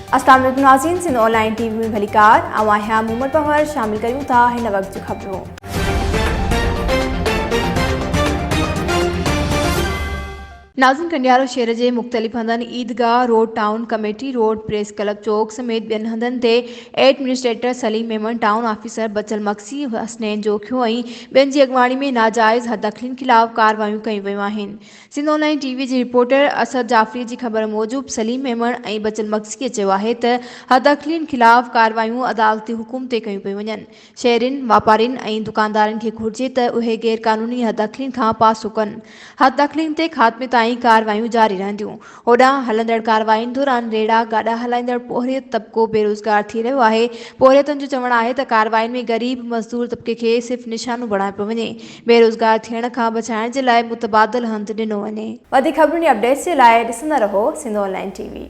अस्सलाम वालेकुम नाज़रीन, सिंध ऑनलाइन टीवी में भलीकार आवां मोहम्मद पहर शामिल करूं था हिन वक्त जो खबरों। नाज़रीन, कंडियारो शहर के मुख्तलिफ हंधनि Eidgah road, town committee road, press club चौक समेत ॿियनि हंधनि ते administrator Saleem Memon, town officer Bachal Maksi, Hasnain Jokhio ऐं ॿियनि जी अॻवानी में नाजाइज़ हदखलिन खिलाफ़ कार्रवायूं कयूं वयूं आहिनि। सिंध ऑनलाइन टीवी जी रिपोर्टर असद जाफ़री जी ख़बर मूजिब सलीम मेमन ऐं बचल मक्सीअ चयो आहे त हदखलिन खिलाफ़ कार्रवायूं अदालती हुकुम ते कयूं पियूं वञनि। शहरिन, वापारिन ऐं दुकानदारनि खे घुर्जे त उहे गैर कानूनी हदखलिन खां पासो कनि। हदखलिन ते ख़ात्मे ताईं कार्रवायूं जारी रहंदियूं। होॾां हलंदड़ कार्रवायुनि दौरान रेड़ा गाॾा हलाईंदड़ पोहरियत तबिको बेरोज़गार थी रहियो आहे। पोहरियतनि जो चवणु आहे त कार्रवायुनि में ग़रीब मज़दूर तबिके खे सिर्फ़ निशानो बणायो पियो वञे। बेरोज़गार थियण खां बचाइण जे लाइ मुतबादिल हंधि ॾिनो वञे। वधीक ख़बरुनि जी अपडेट्स जे लाइ ॾिसंदा रहो सिंध ऑनलाइन टीवी।